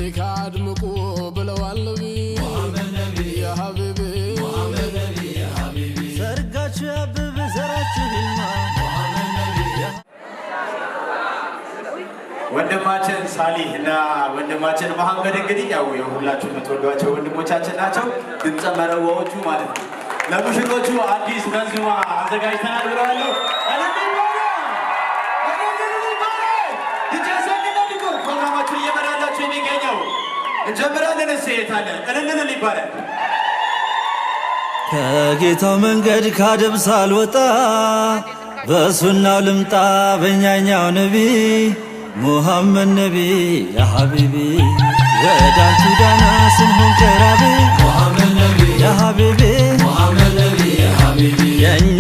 نكاد مكو بلوال نبي يا حبيبي يا حبيبي سرقات شاب بزرعت هلما ወንድማችን ሳሊህ እና ወንድማችን መሐመድ እንግዲህ ያው የሁላችሁ የምትወዷቸው ወንድሞቻችን ናቸው። ድምጸ መረዋዎቹ ማለት ነው። ለሙሽሮቹ አዲስ መንዙማ አዘጋጅተናል ብለዋል። ፕሮግራማችን እየመራላችሁ የሚገኘው እንጀምራለን። እሰየታለን እልልል ይባላል። ከጌታው መንገድ ካደብ ሳልወጣ በሱናው ልምጣ በእኛኛው ነቢ محمد نبي يا حبيبي ودعت دانا سنهم كرابي محمد نبي يا حبيبي محمد نبي يا حبيبي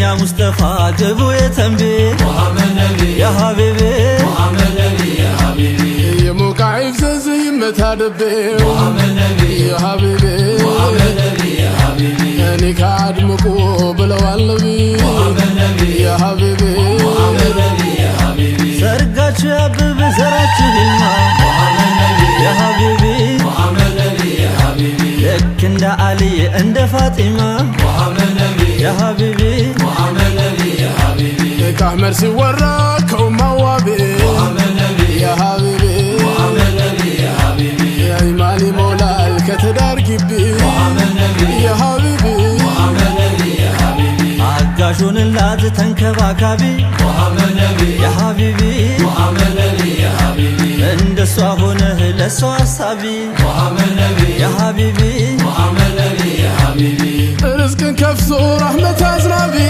يا مصطفى قبو يتنبي محمد نبي يا حبيبي محمد نبي يا حبيبي يا مكعب زي متهدبي محمد نبي يا حبيبي محمد نبي يا حبيبي أنا كاد مقوبل والنبي محمد نبي يا حبيبي محمد نبي يا حبيبي سرقات شاب بزرعت هلما محمد نبي يا حبيبي محمد نبي يا حبيبي لك عند علي عند فاطمة محمد نبي يا حبيبي محمد نبي يا حبيبي كحمر سوراك وموابي محمد نبي يا حبيبي محمد نبي يا حبيبي يا إيماني مولا الكتدار كبي محمد نبي يا حبيبي محمد نبي يا حبيبي عقاشون اللات تنكباكابي محمد نبي يا حبيبي محمد نبي يا حبيبي عند صاحونه لسوا صابي محمد نبي يا حبيبي محمد نبي يا حبيبي رزق كفسو رحمة أزرابي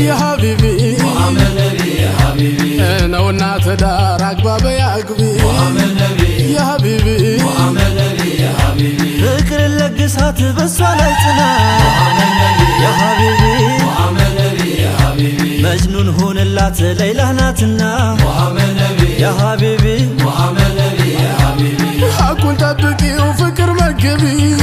يا حبيبي محمد نبي يا حبيبي أنا والناس دار أقباب يا قبي محمد نبي يا حبيبي محمد نبي يا حبيبي فكر اللقسات بس عليتنا محمد نبي يا حبيبي محمد نبي يا حبيبي مجنون هون اللات ليلة ناتنا محمد نبي يا حبيبي محمد نبي يا حبيبي حكون تبكي وفكر مكبي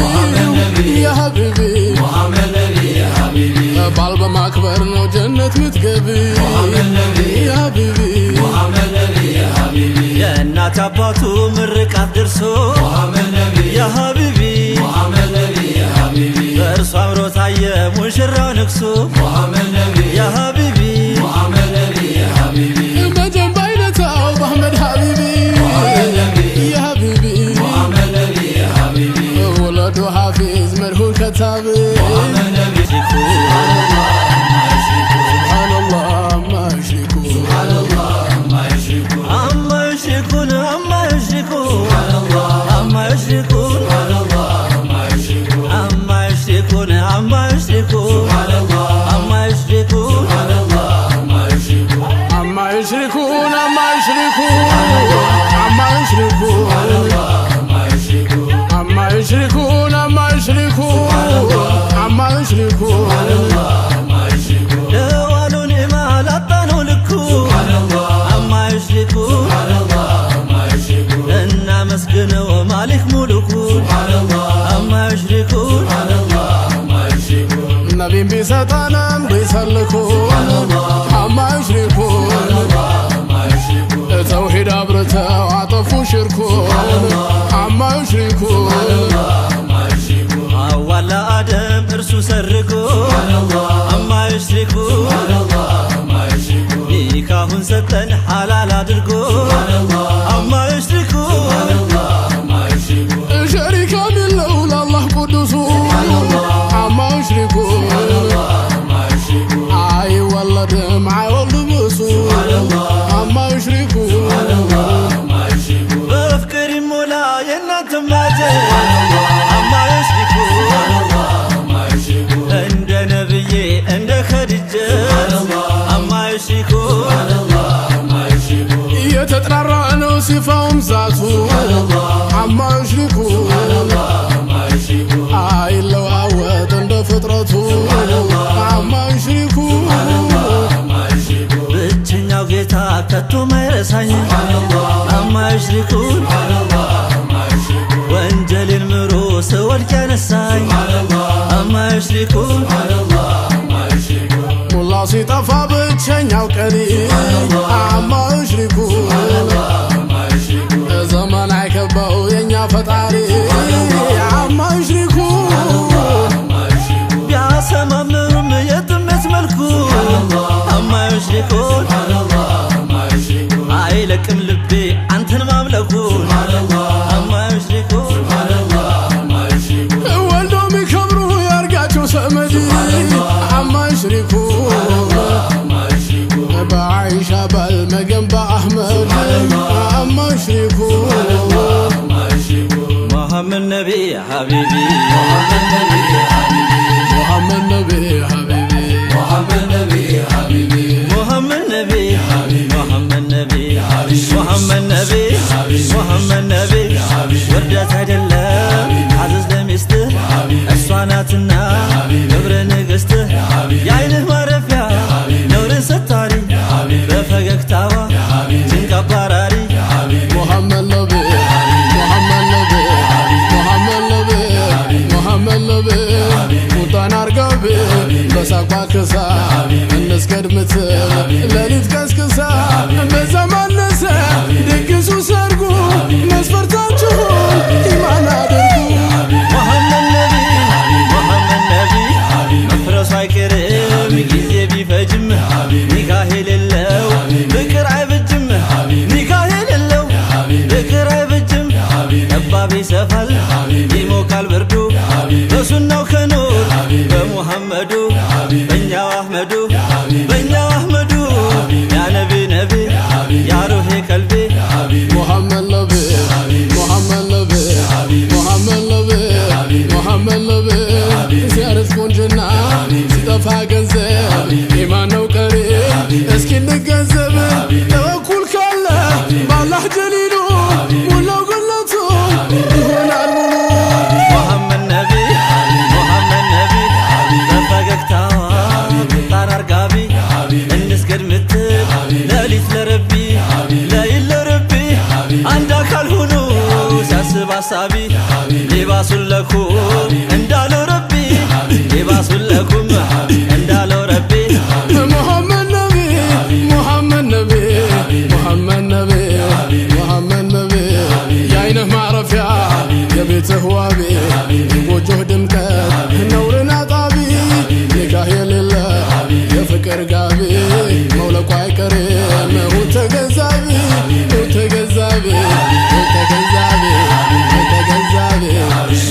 يا حبيبي محمد نبي يا حبيبي بالبا مكبر نو جنة متقبي محمد نبي يا حبيبي محمد نبي يا حبيبي يا النات أباتو مرقات درسو محمد نبي يا حبيبي محمد نبي يا حبيبي برسو عمرو تايه مشرع نكسو محمد نبي يا حبيبي محمد نبي يا حبيبي مجن بينته وأحمد حبيبي محمد نبي يا حبيبي محمد نبي يا حبيبي ولده حافظ مرهون كتابي محمد نبي سبحان الله ما يشركون سبحان الله ما يشركون عما يشركون عما يشركون سبحان الله عما يشركون سبحان الله ما يشركون عما يشركون عما يشركون سبحان الله عما يشركون سبحان الله ما يشركون عما يشركون عما يشركون عما يشركون ما يشركون عما يشركون عما يشركون عما يشركون ما يشركون دوالون ما لطنوا لكو عما يشركون ما يشركون إن مسكنه ومالك ملكو سبحان الله عما يشركون ما يشركون نبي بيساتنا بيسلكون عما يشركون ما يشركون توحيد أبرته وعطفوا شركون عما يشركون ما يشركون ولا آدم إرسو سرقو عما يشركون ما يشركون نيكاهن ستن حلال أدرقو عما يشركون ما يشركون شريك بالله الله قدوس عما يشركون ما يشركون عاي والله دمع والله بصور عما يشركون ما يشركون بفكر مولا ينات ماجي عما يشركون ما يشركون عند نبي عند خديجة عما يشركون ما يشركون يتترعنوا صفهم ذاتو عما يشركون ما يشركون عاي لو عوات عند فطرته عما يشركون ما يشركون ብቸኛው ጌታ ከቶ ማይረሳኝ አማ ይሽሪኩን ما يشركون ወንጀልን ምሮ ሰወድቅ ያነሳኝ አማ ይሽሪኩን ما يشركون ሙላው ሲጠፋ ብቸኛው ቀሪ አማ ይሽሪኩን ما يشركون ዘመን አይከባው የኛ ፈጣሪ አማ ይሽሪኩን ቢያሰማምሩም የጥመት መልኩ አማ ይሽሪኩን አይለቅም ልቤ አንተን ማምለኩን አማ ይሽሪኩን ወልዶ ሚከብሩ ያርጋቸው ሰመድ አማ ይሽሪኩን በዓይሻ ባልመገን በአሕመድ አማ ይሽሪኩን ሙሐመድ ነቢ ሐቢቢ ሙሐመድ ነቢ ሐቢቢ محمد نبي حبيبي ሙሐመድ ነቢ ሙሐመድ ነቢ ሙሐመድ ነቢ ሙሐመድ ነቢ ውርደት አይደለም አዘዝ ለሚስትህ እሷ ናትና ክብረ ንግሥትህ የዓይንህ ማረፊያ ነውርን ሰታሪ በፈገግታዋ ጭንቅ አባራሪ ሙሐመድ ነቢ ሙሐመድ ነቢ ሙሐመድ ነቢ ሙሐመድ ነቢ ቁጣን አርጋቢ በሳቋ ክሳ እንስገድ ምትል ሌሊት ቀስቅሳ በዘማነሰ ድግሱ ሰርጉ መስፈርታችሁን ኢማን አድርጉ ሙሐመድ ነቢ ሙሐመድ ነቢ መፍረሱ አይቀርም ጊዜ ቢፈጅም ኒካህ የሌለው ፍቅር አይበጅም ኒካህ የሌለው ፍቅር አይበጅም ጠባብ ይሰፋል ይሞቃል ብርዱ በሱናው ከኖር በሙሐመዱ በእኛው አሕመዱ በእኛው አሕመዱ ያ ነቢ ነቢ ያ ሩሄ ቀልቤ ሙሐመድ ነቢ ሙሐመድ ነቢ ሙሐመድ ነቢ ሙሐመድ ነቢ ሲያርስ ቁንጅና ሲጠፋ ገንዘብ ኢማን ነው ቀሪ እስኪ እንገንዘብ ተወኩል ካለ በአላህ ጀሊሉ ሙላው ገለቱ ይሆናል ሙሉ ሙሐመድ ነቢ ሙሐመድ ነቢ በፈገግታዋ ቁጣን አርጋቢ እንስገድ ምትል ሌሊት ለረቢ ለይል ለረቢ አንድ አካል ሁኑ ሲያስብ አሳቢ ሊባሱን ለኩም እንዳለው ረቢ ሊባሱን ለኩም እንዳለው ረቢ ሙሐመድ ነቢ ሙሐመድ ነቢ ሙሐመድ ነቢ ሙሐመድ ነቢ የዓይንህ ማረፊያ የቤትህ ዋቢ የጎጆህ ድምቀት ነውርን አጣቢ ኒካህ የሌለ የፍቅር ጋቢ መውለቁ አይቀርም ሁን ተገዛቢ ሁን ተገዛቢ ሁን ተገዛቢ ሁን ተገዛቢ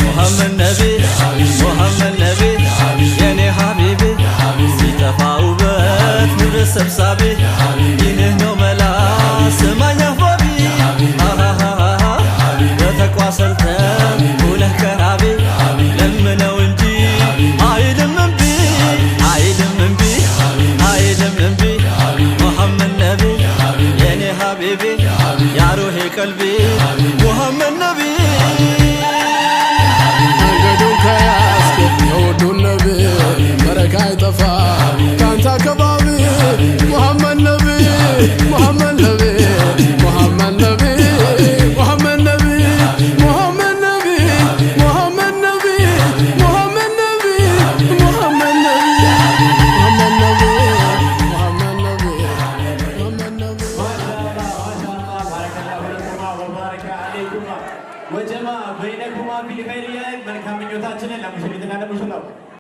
ሙሐመድ ነቢ ሙሐመድ ነቢ የኔ ሐቢቢ ሲጠፋ ውበት ንብረት ሰብሳቢ ይህህ ነው መላ ስማኝ አህባቢ አሃሃሃ በተቋ ሰልተን ሁለህ ቀራቢ ለምነው እንጂ አይልም እምቢ አይልም እምቢ አይልም እምቢ ሙሐመድ ነቢ የኔ ሐቢቢ ያ ሩሄ ቀልቢ ሙሐመድ ነቢ መንገዱን ከያዝክ የውዱን ነቢ በረካ አይጠፋ ካንተ አካባቢ ሙሐመድ ነቢ ሙሐመድ